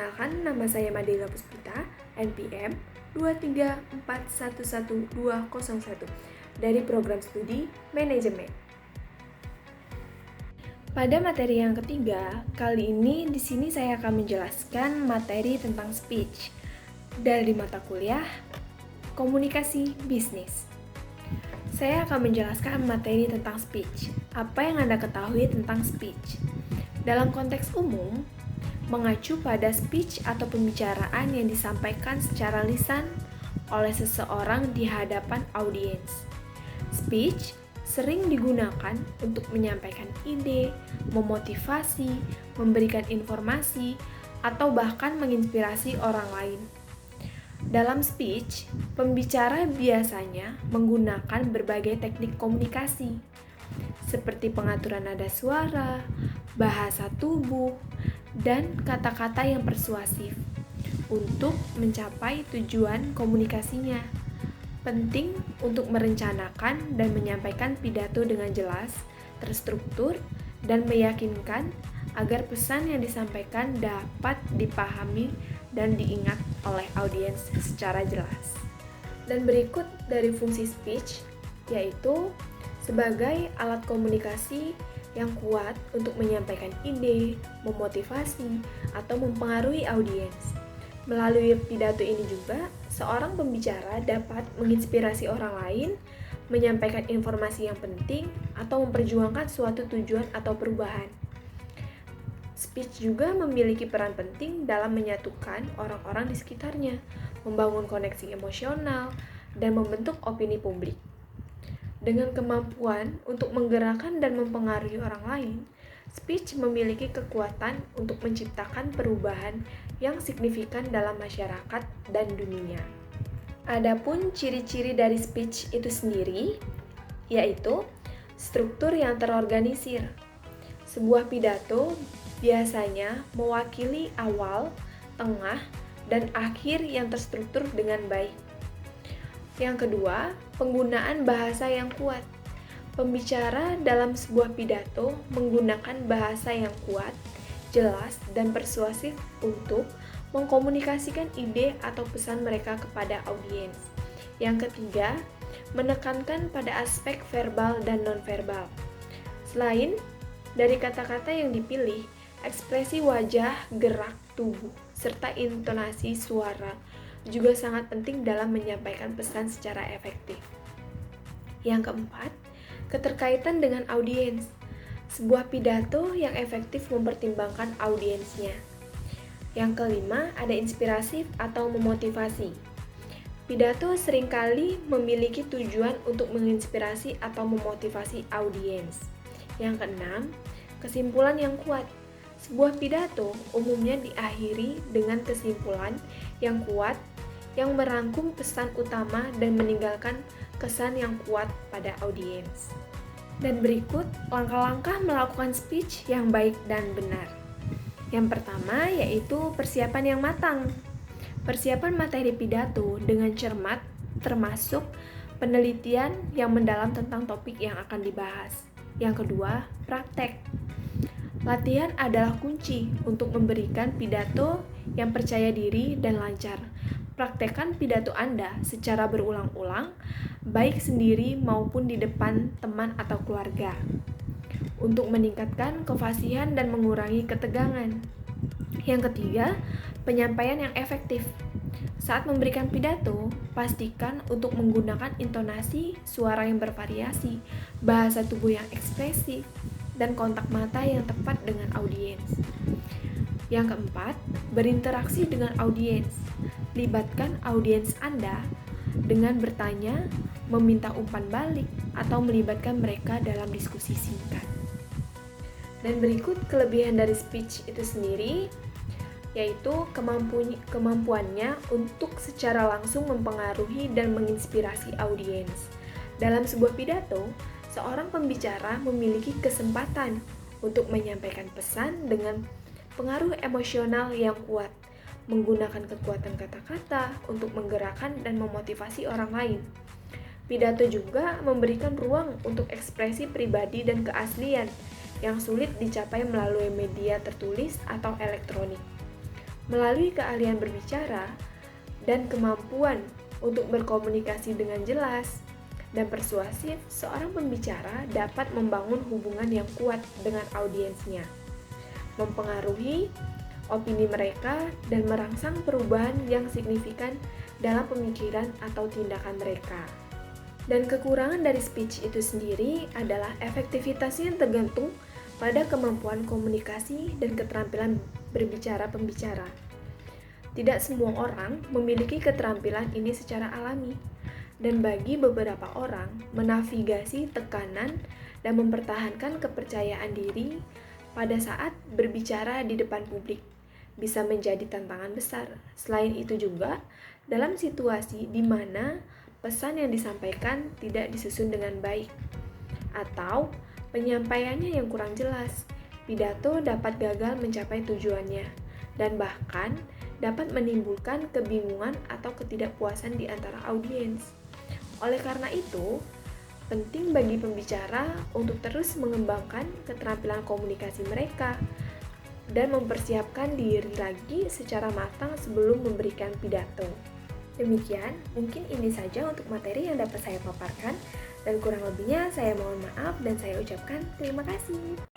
Perkenalkan, nama saya Madela Puspita, NPM 234111201 dari Program Studi Manajemen. Pada materi yang ketiga, kali ini di sini saya akan menjelaskan materi tentang speech dari mata kuliah Komunikasi Bisnis. Saya akan menjelaskan materi tentang speech. Apa yang Anda ketahui tentang speech? Dalam konteks umum, mengacu pada speech atau pembicaraan yang disampaikan secara lisan oleh seseorang di hadapan audiens. Speech sering digunakan untuk menyampaikan ide, memotivasi, memberikan informasi, atau bahkan menginspirasi orang lain. Dalam speech, pembicara biasanya menggunakan berbagai teknik komunikasi, seperti pengaturan nada suara, bahasa tubuh, dan kata-kata yang persuasif untuk mencapai tujuan komunikasinya. Penting untuk merencanakan dan menyampaikan pidato dengan jelas, terstruktur, dan meyakinkan agar pesan yang disampaikan dapat dipahami dan diingat oleh audiens secara jelas. Dan berikut dari fungsi speech, yaitu sebagai alat komunikasi yang kuat untuk menyampaikan ide, memotivasi, atau mempengaruhi audiens. Melalui pidato ini juga, seorang pembicara dapat menginspirasi orang lain, menyampaikan informasi yang penting, atau memperjuangkan suatu tujuan atau perubahan. Speech juga memiliki peran penting dalam menyatukan orang-orang di sekitarnya, membangun koneksi emosional, dan membentuk opini publik. Dengan kemampuan untuk menggerakkan dan mempengaruhi orang lain, speech memiliki kekuatan untuk menciptakan perubahan yang signifikan dalam masyarakat dan dunia. Adapun ciri-ciri dari speech itu sendiri, yaitu struktur yang terorganisir. Sebuah pidato biasanya mewakili awal, tengah, dan akhir yang terstruktur dengan baik. Yang kedua, penggunaan bahasa yang kuat. Pembicara dalam sebuah pidato menggunakan bahasa yang kuat, jelas, dan persuasif untuk mengkomunikasikan ide atau pesan mereka kepada audiens. Yang ketiga, menekankan pada aspek verbal dan nonverbal. Selain dari kata-kata yang dipilih, ekspresi wajah, gerak tubuh, serta intonasi suara juga sangat penting dalam menyampaikan pesan secara efektif. Yang keempat, keterkaitan dengan audiens. Sebuah pidato yang efektif mempertimbangkan audiensnya. Yang kelima, ada inspirasi atau memotivasi. Pidato seringkali memiliki tujuan untuk menginspirasi atau memotivasi audiens. Yang keenam, kesimpulan yang kuat. Sebuah pidato umumnya diakhiri dengan kesimpulan yang kuat yang merangkum pesan utama dan meninggalkan kesan yang kuat pada audiens. Dan berikut langkah-langkah melakukan speech yang baik dan benar. Yang pertama yaitu persiapan yang matang. Persiapan materi pidato dengan cermat termasuk penelitian yang mendalam tentang topik yang akan dibahas. Yang kedua, praktek. Latihan adalah kunci untuk memberikan pidato yang percaya diri dan lancar. Praktekkan pidato Anda secara berulang-ulang, baik sendiri maupun di depan teman atau keluarga, untuk meningkatkan kefasihan dan mengurangi ketegangan. Yang ketiga, penyampaian yang efektif. Saat memberikan pidato, pastikan untuk menggunakan intonasi, suara yang bervariasi, bahasa tubuh yang ekspresif, dan kontak mata yang tepat dengan audiens. Yang keempat, berinteraksi dengan audiens. Libatkan audiens Anda dengan bertanya, meminta umpan balik, atau melibatkan mereka dalam diskusi singkat. Dan berikut kelebihan dari speech itu sendiri, yaitu kemampuannya untuk secara langsung mempengaruhi dan menginspirasi audiens. Dalam sebuah pidato, seorang pembicara memiliki kesempatan untuk menyampaikan pesan dengan pengaruh emosional yang kuat, menggunakan kekuatan kata-kata untuk menggerakkan dan memotivasi orang lain. Pidato juga memberikan ruang untuk ekspresi pribadi dan keaslian yang sulit dicapai melalui media tertulis atau elektronik. Melalui keahlian berbicara dan kemampuan untuk berkomunikasi dengan jelas dan persuasif, seorang pembicara dapat membangun hubungan yang kuat dengan audiensnya, mempengaruhi opini mereka, dan merangsang perubahan yang signifikan dalam pemikiran atau tindakan mereka. Dan kekurangan dari speech itu sendiri adalah efektivitasnya yang tergantung pada kemampuan komunikasi dan keterampilan berbicara pembicara. Tidak semua orang memiliki keterampilan ini secara alami, dan bagi beberapa orang, menavigasi tekanan dan mempertahankan kepercayaan diri pada saat berbicara di depan publik bisa menjadi tantangan besar. Selain itu juga, dalam situasi di mana pesan yang disampaikan tidak disusun dengan baik atau penyampaiannya yang kurang jelas, pidato dapat gagal mencapai tujuannya dan bahkan dapat menimbulkan kebingungan atau ketidakpuasan di antara audiens. Oleh karena itu, penting bagi pembicara untuk terus mengembangkan keterampilan komunikasi mereka dan mempersiapkan diri lagi secara matang sebelum memberikan pidato. Demikian, mungkin ini saja untuk materi yang dapat saya paparkan, dan kurang lebihnya saya mohon maaf dan saya ucapkan terima kasih.